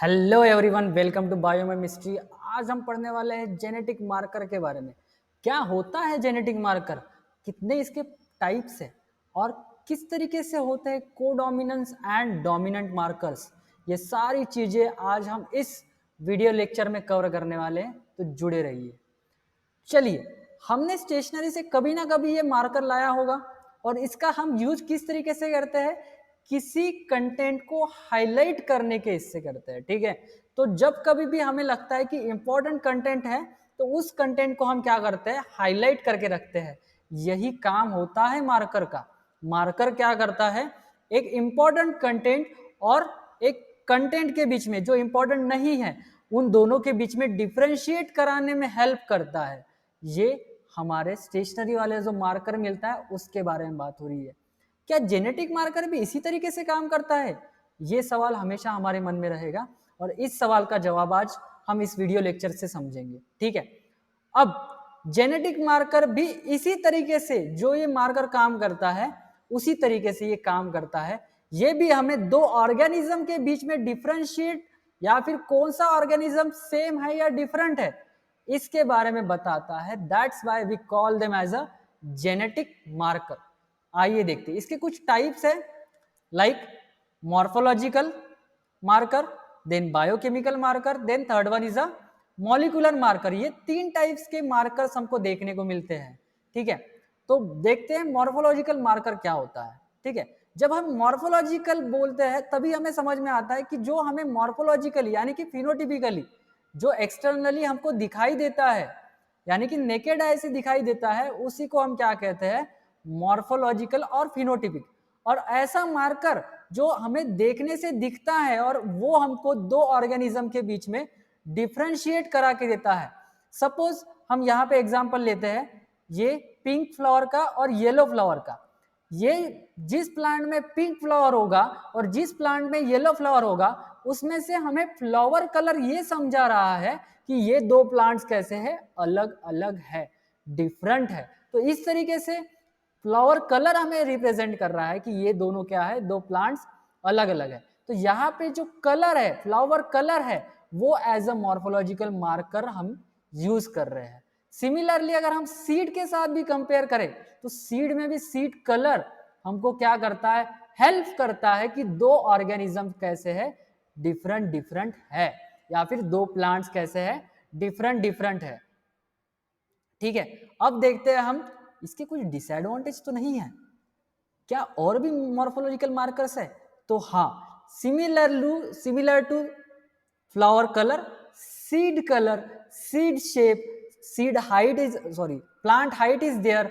Hello everyone, welcome to biochemistry. आज हम पढ़ने वाले हैं जेनेटिक मार्कर के बारे में। क्या होता है जेनेटिक मार्कर, कितने इसके टाइप्स है और किस तरीके से होते हैं कोडोमिनेंस एंड डोमिनेंट मार्कर्स। ये सारी चीजें आज हम इस वीडियो लेक्चर में कवर करने वाले हैं, तो जुड़े रहिए। चलिए, हमने स्टेशनरी से कभी ना कभी ये मार्कर लाया होगा और इसका हम यूज किस तरीके से करते हैं, किसी कंटेंट को हाईलाइट करने के इससे करते हैं। ठीक है, तो जब कभी भी हमें लगता है कि इंपॉर्टेंट कंटेंट है तो उस कंटेंट को हम क्या करते हैं, हाईलाइट करके रखते हैं। यही काम होता है मार्कर का। मार्कर क्या करता है, एक इंपॉर्टेंट कंटेंट और एक कंटेंट के बीच में जो इंपॉर्टेंट नहीं है उन दोनों के बीच में डिफरेंशिएट कराने में हेल्प करता है। ये हमारे स्टेशनरी वाले जो मार्कर मिलता है उसके बारे में बात हो रही है। क्या जेनेटिक मार्कर भी इसी तरीके से काम करता है? ये सवाल हमेशा हमारे मन में रहेगा और इस सवाल का जवाब आज हम इस वीडियो लेक्चर से समझेंगे। ठीक है, अब जेनेटिक मार्कर भी इसी तरीके से जो ये मार्कर काम करता है उसी तरीके से ये काम करता है। ये भी हमें दो ऑर्गेनिज्म के बीच में डिफरेंशिएट या फिर कौन सा ऑर्गेनिज्म सेम है या डिफरेंट है इसके बारे में बताता है। That's why we call them as a genetic marker. आइए देखते हैं इसके कुछ टाइप्स है, like morphological marker, then biochemical marker, then third one is a molecular marker. ये तीन टाइप्स के मार्कर्स हमको देखने को मिलते हैं। ठीक है, तो देखते हैं मॉर्फोलॉजिकल मार्कर क्या होता है। ठीक है, जब हम मॉर्फोलॉजिकल बोलते हैं तभी हमें समझ में आता है कि जो हमें मॉर्फोलॉजिकली यानी कि फिनोटिपिकली जो एक्सटर्नली हमको दिखाई देता है, यानी कि नेकेड आई से दिखाई देता है, उसी को हम क्या कहते हैं, मॉर्फोलॉजिकल और फिनोटिपिक। और ऐसा मार्कर जो हमें देखने से दिखता है और वो हमको दो ऑर्गेनिज्म के बीच में डिफरेंशिएट करा के देता है। सपोज हम यहाँ पे एग्जांपल लेते हैं, ये पिंक फ्लावर का और येलो फ्लावर का। ये जिस प्लांट में पिंक फ्लावर होगा और जिस प्लांट में येलो फ्लावर होगा उसमें से हमें फ्लावर कलर ये समझा रहा है कि ये दो प्लांट्स कैसे हैं, अलग अलग है, डिफरेंट है। तो इस तरीके से फ्लावर कलर हमें रिप्रेजेंट कर रहा है कि ये दोनों क्या है, दो प्लांट्स अलग अलग है। तो यहाँ पे जो कलर है, फ्लावर कलर है, वो एज अ मॉर्फोलॉजिकल मार्कर हम यूज कर रहे हैं। सिमिलरली अगर हम सीड के साथ भी कंपेयर करें तो सीड में भी सीड कलर हमको क्या करता है, हेल्प करता है कि दो ऑर्गेनिज्म कैसे है, डिफरेंट डिफरेंट है, या फिर दो प्लांट्स कैसे है, डिफरेंट डिफरेंट है। ठीक है, अब देखते हैं हम इसके कुछ डिसएडवांटेज तो नहीं है क्या, और भी मॉर्फोलॉजिकल मार्कर्स है? तो हाँ, similar to flower colour, seed shape, seed height is sorry plant height is there.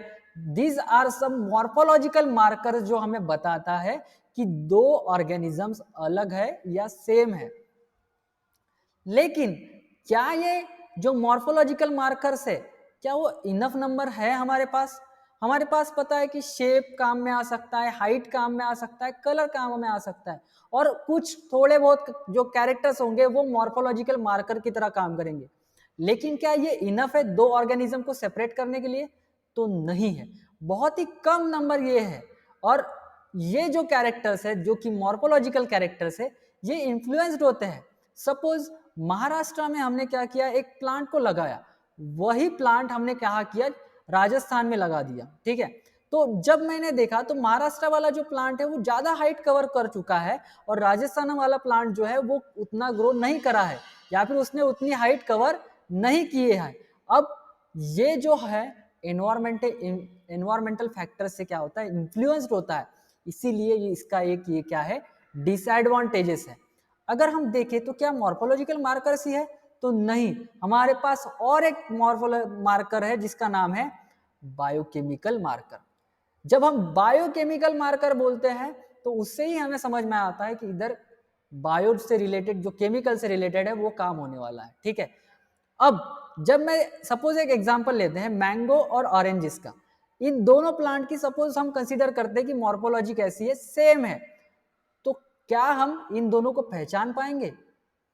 these are some morphological markers जो हमें बताता है कि दो ऑर्गेनिजम्स अलग है या सेम है। लेकिन क्या ये जो मॉर्फोलॉजिकल मार्कर्स है, क्या वो इनफ नंबर है हमारे पास? हमारे पास पता है कि शेप काम में आ सकता है, हाइट काम में आ सकता है, कलर काम में आ सकता है, और कुछ थोड़े बहुत जो कैरेक्टर्स होंगे वो मॉर्फोलॉजिकल मार्कर की तरह काम करेंगे। लेकिन क्या ये इनफ है दो ऑर्गेनिज्म को सेपरेट करने के लिए? तो नहीं है, बहुत ही कम नंबर ये है। और ये जो कैरेक्टर्स है, जो कि मॉर्फोलॉजिकल कैरेक्टर्स है, ये इन्फ्लुएंस्ड होते हैं। सपोज महाराष्ट्र में हमने क्या किया, एक प्लांट को लगाया, वही प्लांट हमने क्या किया, राजस्थान में लगा दिया। ठीक है, तो जब मैंने देखा तो महाराष्ट्र वाला जो प्लांट है वो ज्यादा हाइट कवर कर चुका है और राजस्थान वाला प्लांट जो है वो उतना ग्रो नहीं करा है या फिर उसने उतनी हाइट कवर नहीं किए हैं। अब ये जो है एनवायरमेंटल फैक्टर से क्या होता है, इन्फ्लुएंस्ड होता है, इसीलिए ये इसका एक ये क्या है, डिसएडवांटेजेस है। अगर हम देखें तो क्या मॉर्फोलॉजिकल मार्कर्स ही है? तो नहीं, हमारे पास और एक मार्कर है जिसका नाम है बायोकेमिकल मार्कर। जब हम बायोकेमिकल मार्कर बोलते हैं तो उससे ही हमें समझ में आता है कि इधर बायो से रिलेटेड, जो केमिकल से रिलेटेड है, वो काम होने वाला है। ठीक है, अब जब मैं सपोज एक एग्जांपल लेते हैं मैंगो और ऑरेंजेस का, इन दोनों प्लांट की सपोज हम कंसीडर करते हैं कि मॉर्फोलॉजी कैसी है, सेम है, तो क्या हम इन दोनों को पहचान पाएंगे?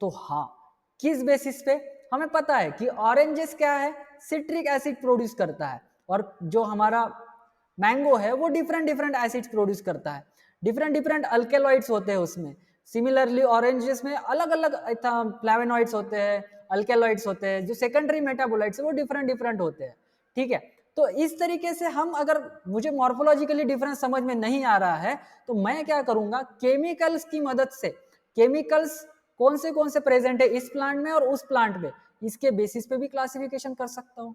तो हाँ, किस बेसिस पे? हमें पता है कि ऑरेंजेस क्या है, सिट्रिक एसिड प्रोड्यूस करता है, और जो हमारा मैंगो है वो डिफरेंट डिफरेंट एसिड्स प्रोड्यूस करता है, डिफरेंट डिफरेंट अल्केलॉइड्स होते हैं उसमें। सिमिलरली ऑरेंजेस में अलग अलग फ्लेवोनॉइड्स होते हैं, अल्केलॉइड्स होते हैं, जो सेकेंडरी मेटाबोलाइट्स है वो डिफरेंट डिफरेंट होते हैं, ठीक है। तो इस तरीके से हम, अगर मुझे मॉर्फोलॉजिकली डिफरेंस समझ में नहीं आ रहा है तो मैं क्या करूंगा, केमिकल्स की मदद से, केमिकल्स कौन से प्रेजेंट है इस प्लांट में और उस प्लांट में, इसके बेसिस पे भी क्लासिफिकेशन कर सकता हूं,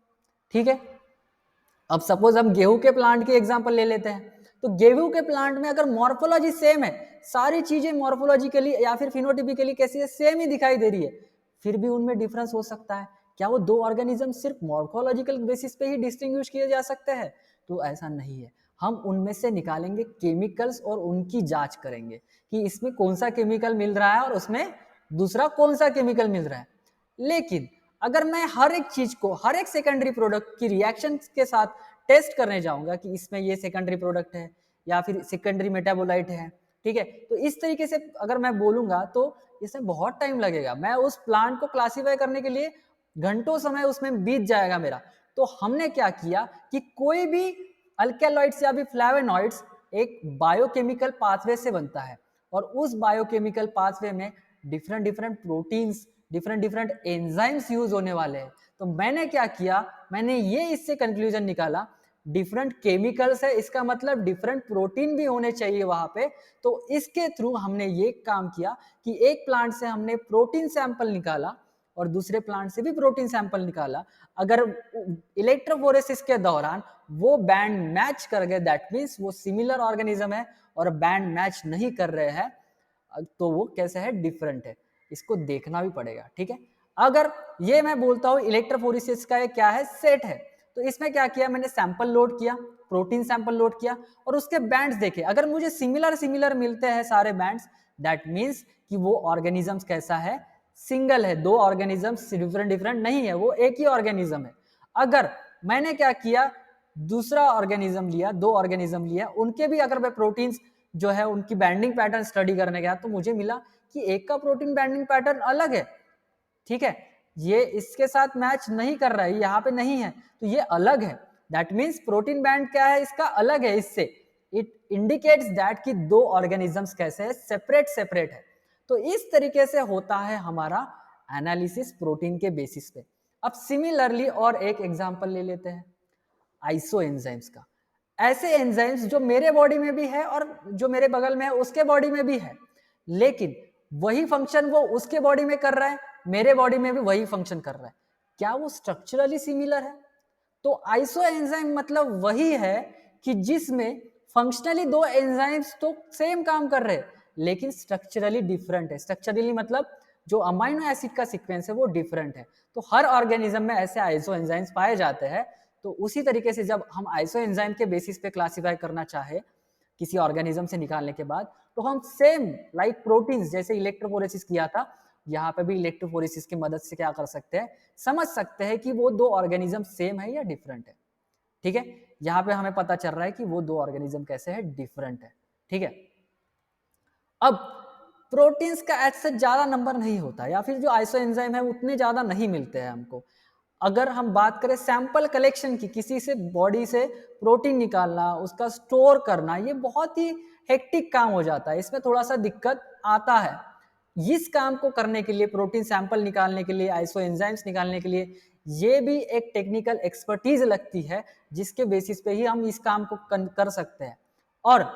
ठीक है। अब सपोज हम गेहूं के प्लांट की एग्जांपल ले लेते हैं, तो गेहूं के प्लांट में अगर मॉर्फोलॉजी सेम है, सारी चीजें मॉर्फोलॉजिकली या फिर फिनोटिपिकली कैसी है, सेम ही दिखाई दे रही है, फिर भी उनमें डिफरेंस हो सकता है। क्या वो दो ऑर्गेनिज्म सिर्फ मॉर्फोलॉजिकल बेसिस पे ही डिस्टिंग्विश किए जा सकते हैं? तो ऐसा नहीं है। हम उनमें से निकालेंगे केमिकल्स और उनकी जांच करेंगे कि इसमें कौन सा केमिकल मिल रहा है और उसमें दूसरा कौन सा केमिकल मिल रहा है। लेकिन अगर मैं हर एक चीज को, हर एक सेकेंडरी प्रोडक्ट की रिएक्शन के साथ टेस्ट करने जाऊंगा कि इसमें ये सेकेंडरी प्रोडक्ट है या फिर सेकेंडरी मेटाबोलाइट है, ठीक है, तो इस तरीके से अगर मैं बोलूंगा तो इसमें बहुत टाइम लगेगा। मैं उस प्लांट को क्लासिफाई करने के लिए घंटों समय उसमें बीत जाएगा मेरा। तो हमने क्या किया कि कोई भी अल्केलॉइड्स या भी फ्लेवोनॉइड्स एक बायोकेमिकल पाथवे से बनता है, और उस बायोकेमिकल पाथवे में different different proteins, different different enzymes use होने वाले हैं। तो मैंने क्या किया, मैंने ये इससे कंक्लूजन निकाला, डिफरेंट केमिकल्स है, इसका मतलब डिफरेंट प्रोटीन भी होने चाहिए वहां पे। तो इसके थ्रू हमने ये काम किया कि एक प्लांट से हमने प्रोटीन सैंपल निकाला और दूसरे प्लांट से भी प्रोटीन सैंपल निकाला। अगर इलेक्ट्रोफोरेसिस के दौरान वो बैंड मैच कर गए, दैट मीन्स वो सिमिलर ऑर्गेनिज्म है, और बैंड मैच नहीं कर रहे हैं तो वो कैसे है, डिफरेंट है। इसको देखना भी पड़ेगा, ठीक है। अगर ये मैं बोलता हूं इलेक्ट्रोफोरेसिस का ये क्या है, सेट है, तो इसमें क्या किया, मैंने सैंपल लोड किया, प्रोटीन सैंपल लोड किया और उसके बैंड्स देखे। अगर मुझे सिमिलर सिमिलर मिलते हैं सारे बैंड्स, दैट मीन्स कि वो ऑर्गेनिज्म कैसा है, सिंगल है, दो ऑर्गेनिज्म डिफरेंट डिफरेंट नहीं है, वो एक ही ऑर्गेनिज्म है। अगर मैंने क्या किया, दूसरा ऑर्गेनिज्म लिया, दो ऑर्गेनिज्म लिया, उनके भी अगर मैं प्रोटीन्स जो है उनकी बैंडिंग पैटर्न स्टडी करने गया तो मुझे मिला कि एक का प्रोटीन बैंडिंग पैटर्न अलग है, ठीक है, ये इसके साथ मैच नहीं कर रहा है, यहाँ पे नहीं है, तो ये अलग है। दैट मीन्स प्रोटीन बैंड क्या है, इसका अलग है इससे। इट इंडिकेट्स दैट कि दो ऑर्गेनिजम्स कैसे है, सेपरेट सेपरेट है। तो इस तरीके से होता है हमारा एनालिसिस प्रोटीन के बेसिस पे। अब सिमिलरली और एक एग्जांपल ले लेते हैं आइसो एंजाइम्स का। ऐसे एंजाइम्स जो मेरे बॉडी में भी है और जो मेरे बगल में है उसके बॉडी में भी है, लेकिन वही फंक्शन वो उसके बॉडी में कर रहा है, मेरे बॉडी में भी वही फंक्शन कर रहा है। क्या वो स्ट्रक्चरली सिमिलर है? तो आइसो एंजाइम मतलब वही है कि जिसमें फंक्शनली दो एंजाइम्स तो सेम काम कर रहे हैं लेकिन स्ट्रक्चरली डिफरेंट है। स्ट्रक्चरली मतलब जो अमाइनो एसिड का सीक्वेंस है वो डिफरेंट है। तो हर ऑर्गेनिज्म में ऐसे आइसो एंजाइम्स पाए जाते हैं। तो उसी तरीके से जब हम आइसो एंजाइम के बेसिस पे क्लासिफाई करना चाहे किसी ऑर्गेनिज्म से निकालने के बाद, तो हम सेम लाइक प्रोटीन्स जैसे इलेक्ट्रोफोरेसिस किया था, यहाँ पे भी इलेक्ट्रोफोरेसिस की मदद से क्या कर सकते हैं, समझ सकते हैं कि वो दो ऑर्गेनिज्म सेम है या डिफरेंट है, ठीक है। यहाँ पे हमें पता चल रहा है कि वो दो ऑर्गेनिज्म कैसे है, डिफरेंट है, ठीक है। अब प्रोटीन्स का ऐसे ज्यादा नंबर नहीं होता या फिर जो आइसो एंजाइम है उतने ज्यादा नहीं मिलते हैं हमको। अगर हम बात करें सैंपल कलेक्शन की, किसी से बॉडी से प्रोटीन निकालना, उसका स्टोर करना, ये बहुत ही हेक्टिक काम हो जाता है, इसमें थोड़ा सा दिक्कत आता है। इस काम को करने के लिए, प्रोटीन सैंपल निकालने के लिए, आइसो एंजाइम्स निकालने के लिए, ये भी एक टेक्निकल एक्सपर्टीज लगती है जिसके बेसिस पे ही हम इस काम को कर सकते हैं। और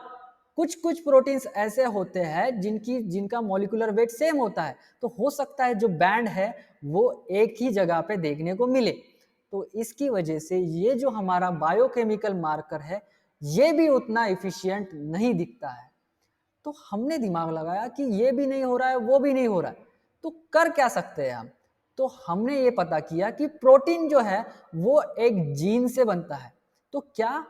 कुछ कुछ प्रोटीन्स ऐसे होते हैं जिनका मॉलिक्यूलर वेट सेम होता है, तो हो सकता है जो बैंड है वो एक ही जगह पे देखने को मिले। तो इसकी वजह से ये जो हमारा बायोकेमिकल मार्कर है ये भी उतना एफिशिएंट नहीं दिखता है। तो हमने दिमाग लगाया कि ये भी नहीं हो रहा है, वो भी नहीं हो रहा है, तो कर क्या सकते हैं हम। तो हमने ये पता किया कि प्रोटीन जो है वो एक जीन से बनता है। तो क्या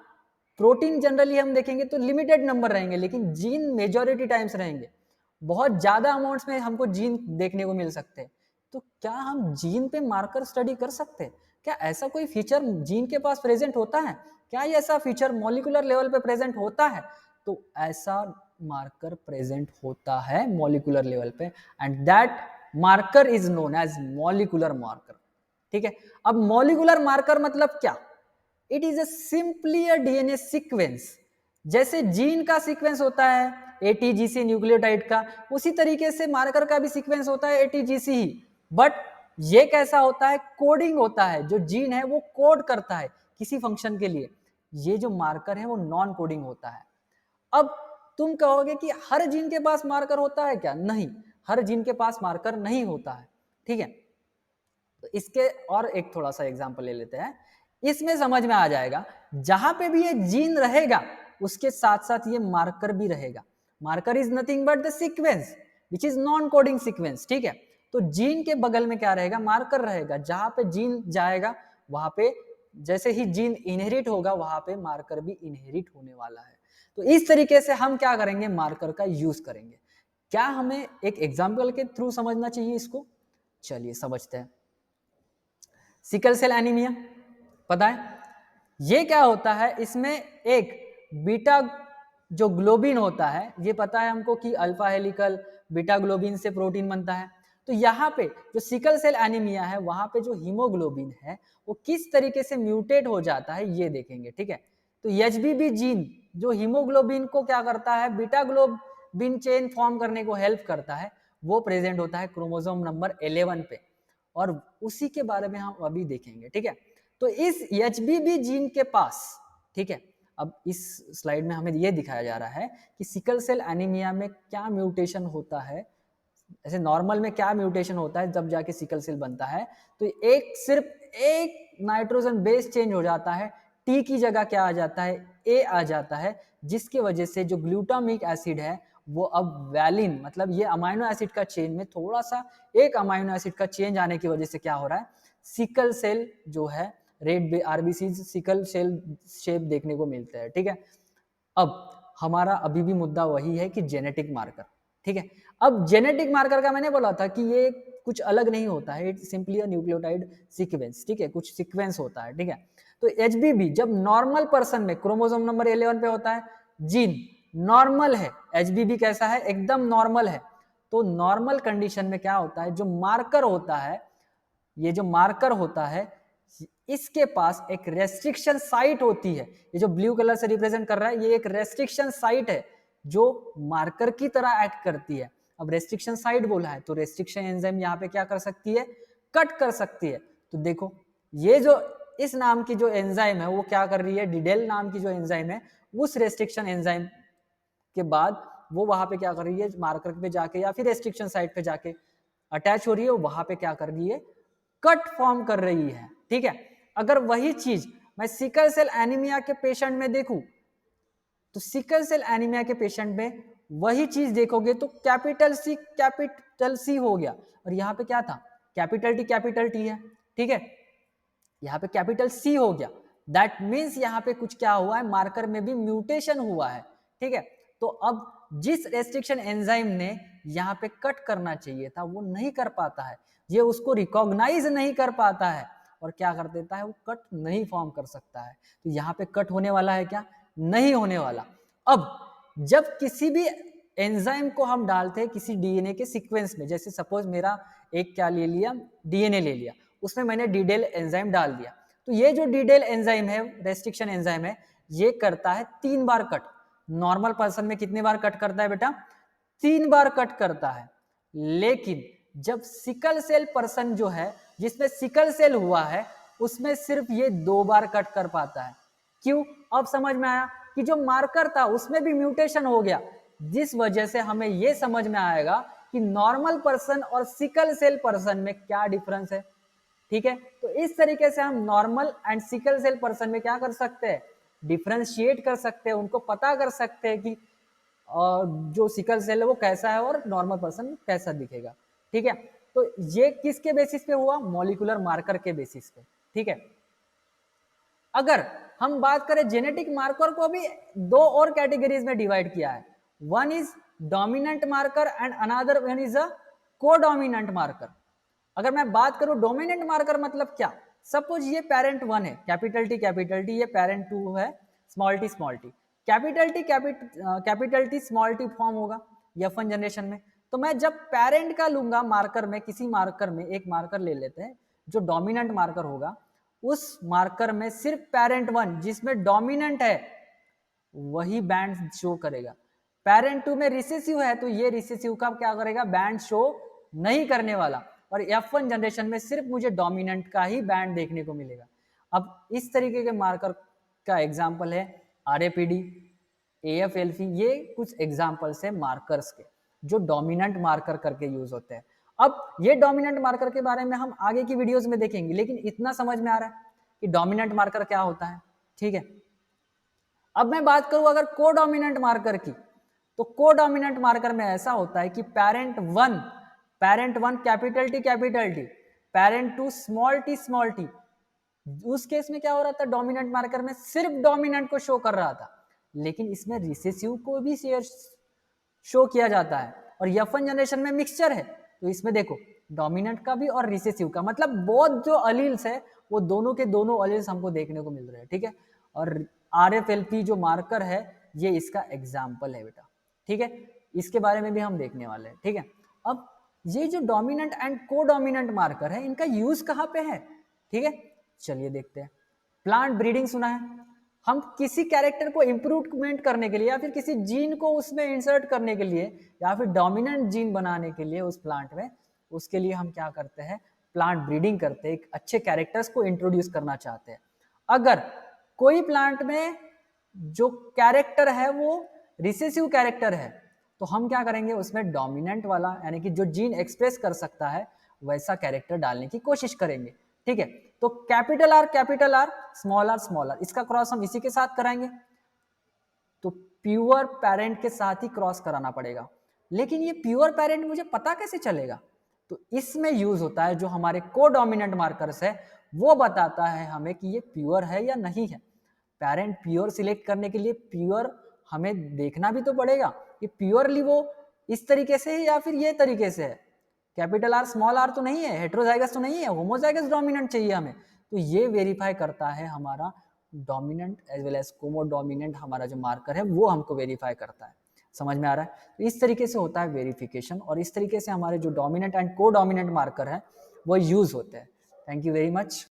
प्रोटीन जनरली हम देखेंगे तो लिमिटेड नंबर रहेंगे, लेकिन जीन मेजॉरिटी टाइम्स रहेंगे, बहुत ज्यादा अमाउंट्स में हमको जीन देखने को मिल सकते हैं। तो क्या हम जीन पे मार्कर स्टडी कर सकते हैं? क्या ऐसा कोई फीचर जीन के पास प्रेजेंट होता है? क्या ऐसा फीचर मॉलिक्यूलर लेवल पे प्रेजेंट होता है? तो ऐसा मार्कर प्रेजेंट होता है मॉलिक्यूलर लेवल पे, and that marker is known as molecular marker, ठीक है। अब मॉलिक्यूलर मार्कर मतलब क्या? It is simply a DNA sequence. जैसे जीन का सीक्वेंस होता है, ATGC न्यूक्लियोटाइड का, उसी तरीके से मार्कर का भी सीक्वेंस होता है ATGC ही, बट ये कैसा होता है, कोडिंग होता है, जो जीन है वो कोड करता है किसी फंक्शन के लिए, ये जो मार्कर है वो नॉन कोडिंग होता है। अब तुम कहोगे कि हर जीन के पास मार्कर होता है क्या? नहीं, हर जीन के पास मार्कर नहीं होता है, ठीक है। तो इसके और एक थोड़ा सा एग्जांपल ले लेते हैं, इसमें समझ में आ जाएगा, जहां पे भी ये जीन रहेगा उसके साथ साथ ये मार्कर भी रहेगा। Marker is nothing but the sequence which is non coding sequence, ठीक है। तो जीन के बगल में क्या रहेगा, मार्कर रहेगा, जहां पे जीन जाएगा वहां पे, जैसे ही जीन इनहेरिट होगा वहां पे मार्कर भी इनहेरिट होने वाला है। तो इस तरीके से हम क्या करेंगे, मार्कर का यूज करेंगे। क्या हमें एक एग्जाम्पल के थ्रू समझना चाहिए इसको? चलिए समझते हैं। सिकल सेल एनीमिया पता है ये क्या होता है, इसमें एक बीटा जो ग्लोबिन होता है, ये पता है हमको कि अल्फा हेलिकल बीटा ग्लोबिन से प्रोटीन बनता है। तो यहाँ पे जो सिकल सेल एनीमिया है वहां पे जो हीमोग्लोबिन है वो किस तरीके से म्यूटेट हो जाता है ये देखेंगे, ठीक है। तो एचबीबी जीन जो हीमोग्लोबिन को क्या करता है, बीटा ग्लोबिन चेन फॉर्म करने को हेल्प करता है, वो प्रेजेंट होता है क्रोमोसोम नंबर 11 पे, और उसी के बारे में हम अभी देखेंगे, ठीक है। तो इस एचबीबी जीन के पास, ठीक है, अब इस स्लाइड में हमें यह दिखाया जा रहा है कि सिकल सेल एनीमिया में क्या म्यूटेशन होता है, ऐसे नॉर्मल में क्या म्यूटेशन होता है जब जाके सिकल सेल बनता है। तो एक सिर्फ एक नाइट्रोजन बेस चेंज हो जाता है, टी की जगह क्या आ जाता है, ए आ जाता है, जिसकी वजह से जो ग्लूटामिक एसिड है वो अब वैलिन, मतलब ये अमाइनो एसिड का चेन में थोड़ा सा एक अमाइनो एसिड का चेंज आने की वजह से क्या हो रहा है, सिकल सेल जो है red RBC sickle cell shape देखने को मिलता है, ठीक है। अब हमारा अभी भी मुद्दा वही है कि जेनेटिक मार्कर, ठीक है। अब जेनेटिक मार्कर का मैंने बोला था कि ये कुछ अलग नहीं होता है, it simply a nucleotide sequence, ठीक है, कुछ सीक्वेंस होता है, ठीक है। तो एचबीबी जब नॉर्मल पर्सन में क्रोमोसोम नंबर 11 पे होता है, जीन नॉर्मल है, एचबीबी कैसा है, एकदम नॉर्मल है। तो नॉर्मल कंडीशन में क्या होता है, जो मार्कर होता है, ये जो मार्कर होता है इसके पास एक रेस्ट्रिक्शन साइट होती है, ये जो ब्लू कलर से रिप्रेजेंट कर रहा है ये एक रेस्ट्रिक्शन साइट है जो मार्कर की तरह एक्ट करती है। अब रेस्ट्रिक्शन साइट बोला है तो रेस्ट्रिक्शन एंजाइम यहाँ पे क्या कर सकती है, कट कर सकती है। तो देखो ये जो इस नाम की जो एंजाइम है वो क्या कर रही है, डिडेल नाम की जो एंजाइम है उस रेस्ट्रिक्शन एंजाइम के बाद वो वहां पे क्या कर रही है, मार्कर पे जाके या फिर रेस्ट्रिक्शन साइट पे जाके अटैच हो रही है, वहां पे क्या कर रही है, कट फॉर्म कर रही है, ठीक है। अगर वही चीज मैं सिकल सेल एनीमिया के पेशेंट में देखूं तो सिकल सेल एनीमिया के पेशेंट में वही चीज देखोगे तो कैपिटल सी हो गया, और यहाँ पे क्या था, कैपिटल टी है, ठीक है, यहाँ पे कैपिटल सी हो गया। दैट मीन्स यहाँ पे कुछ क्या हुआ है, मार्कर में भी म्यूटेशन हुआ है, ठीक है। तो अब जिस रेस्ट्रिक्शन एंजाइम ने यहाँ पे कट करना चाहिए था वो नहीं कर पाता है, ये उसको रिकॉग्नाइज नहीं कर पाता है और क्या कर देता है, वो कट नहीं फॉर्म कर सकता है। तो यहाँ पे कट होने वाला है क्या, नहीं होने वाला। अब जब किसी भी एंजाइम को हम डालते हैं किसी डीएनए के सीक्वेंस में, जैसे सपोज मेरा एक क्या ले लिया, डीएनए ले लिया, उसमें मैंने डीडेल एंजाइम डाल दिया, तो ये जो डीडेल एंजाइम है, रेस्ट्रिक्शन एंजाइम है, ये करता है 3 बार कट। नॉर्मल पर्सन में कितनी बार कट करता है बेटा, 3 बार कट करता है। लेकिन जब सिकल सेल पर्सन जो है, जिसमें सिकल सेल हुआ है, उसमें सिर्फ ये 2 बार कट कर पाता है। क्यों, अब समझ में आया कि जो मार्कर था उसमें भी म्यूटेशन हो गया, जिस वजह से हमें यह समझ में आएगा कि नॉर्मल पर्सन और सिकल सेल पर्सन में क्या डिफरेंस है, ठीक है। तो इस तरीके से हम normal and sickle cell person में क्या कर सकते हैं, डिफरेंशिएट कर सकते हैं, उनको पता कर सकते हैं कि जो सिकल सेल है वो कैसा है और नॉर्मल पर्सन कैसा दिखेगा, ठीक है। तो ये किसके बेसिस पे हुआ, मॉलिक्यूलर मार्कर के बेसिस पे, ठीक है। अगर हम बात करें जेनेटिक मार्कर को भी 2 और कैटेगरीज में डिवाइड किया है, one is dominant marker and another one is a codominant marker. अगर मैं बात करूं डोमिनेंट मार्कर मतलब क्या, सपोज ये पेरेंट 1 है, कैपिटल टी, ये पेरेंट 2 है, small T, capital T small T form होगा F1 जनरेशन में। तो मैं जब पेरेंट का लूंगा मार्कर में, किसी मार्कर में एक मार्कर ले लेते हैं जो डोमिनेंट मार्कर होगा, उस मार्कर में सिर्फ पेरेंट 1 जिसमें डोमिनेंट है वही बैंड शो करेगा। पेरेंट 2 में रिसेसिव है तो ये रिसेसिव का क्या करेगा, बैंड शो नहीं करने वाला, और F1 जनरेशन में सिर्फ मुझे डोमिनेंट का ही बैंड देखने को मिलेगा। अब इस तरीके के मार्कर का एग्जाम्पल है RAPD, AFLP, ये कुछ एग्जाम्पल्स है मार्कर्स के जो डोमिनेंट मार्कर करके यूज होते हैं। अब ये डोमिनेंट मार्कर के बारे में हम आगे की वीडियोस में देखेंगे, लेकिन इतना समझ में आ रहा है कि डोमिनेंट मार्कर क्या होता है, ठीक है। अब मैं बात करूं अगर कोडोमिनेंट मार्कर की, तो कोडोमिनेंट मार्कर में ऐसा होता है कि parent one capital T, parent two small T. उस केस में क्या हो रहा था, डोमिनेंट मार्कर में सिर्फ डोमिनेंट को शो कर रहा था, लेकिन इसमें रिसेसिव को भी शो किया जाता है। और F1 जनरेशन में मिक्सचर है, तो इसमें देखो डोमिनेंट का भी और रिसेसिव का, मतलब बहुत जो अलील्स है वो दोनों के दोनों अलील्स हमको देखने को मिल रहे हैं, ठीक है। और RFLP जो मार्कर है ये इसका एग्जाम्पल है बेटा, ठीक है, इसके बारे में भी हम देखने वाले हैं, ठीक है। अब ये जो डोमिनेंट एंड कोडोमिनेंट मार्कर है इनका यूज कहाँ पे है, ठीक है, चलिए देखते हैं। प्लांट ब्रीडिंग सुना है, हम किसी कैरेक्टर को इंप्रूवमेंट करने के लिए या फिर किसी जीन को उसमें इंसर्ट करने के लिए या फिर डोमिनेंट जीन बनाने के लिए उस प्लांट में, उसके लिए हम क्या करते हैं, प्लांट ब्रीडिंग करते हैं, एक अच्छे कैरेक्टर्स को इंट्रोड्यूस करना चाहते हैं। अगर कोई प्लांट में जो कैरेक्टर है वो रिसेसिव कैरेक्टर है तो हम क्या करेंगे, उसमें डोमिनेंट वाला यानी कि जो जीन एक्सप्रेस कर सकता है वैसा कैरेक्टर डालने की कोशिश करेंगे, ठीक है। तो कैपिटल आर स्मॉल आर, इसका क्रॉस हम इसी के साथ कराएंगे, तो प्योर पेरेंट के साथ ही क्रॉस कराना पड़ेगा। लेकिन ये प्योर पेरेंट मुझे पता कैसे चलेगा, तो इसमें यूज होता है जो हमारे कोडोमिनेंट मार्कर्स है, वो बताता है हमें कि ये प्योर है या नहीं है। पेरेंट प्योर सिलेक्ट करने के लिए प्योर हमें देखना भी तो पड़ेगा कि प्योरली वो इस तरीके से है या फिर ये तरीके से है, कैपिटल आर स्मॉल आर तो नहीं है, हेट्रोजाइगस तो नहीं है, होमोजाइगस डोमिनेंट चाहिए हमें, तो ये वेरीफाई करता है हमारा डोमिनेंट एज वेल एज कोमोडोमिनेंट, हमारा जो मार्कर है वो हमको वेरीफाई करता है। समझ में आ रहा है, तो इस तरीके से होता है वेरिफिकेशन, और इस तरीके से हमारे जो डोमिनेंट एंड कोडोमिनेंट मार्कर है वो यूज होते हैं। Thank you very much.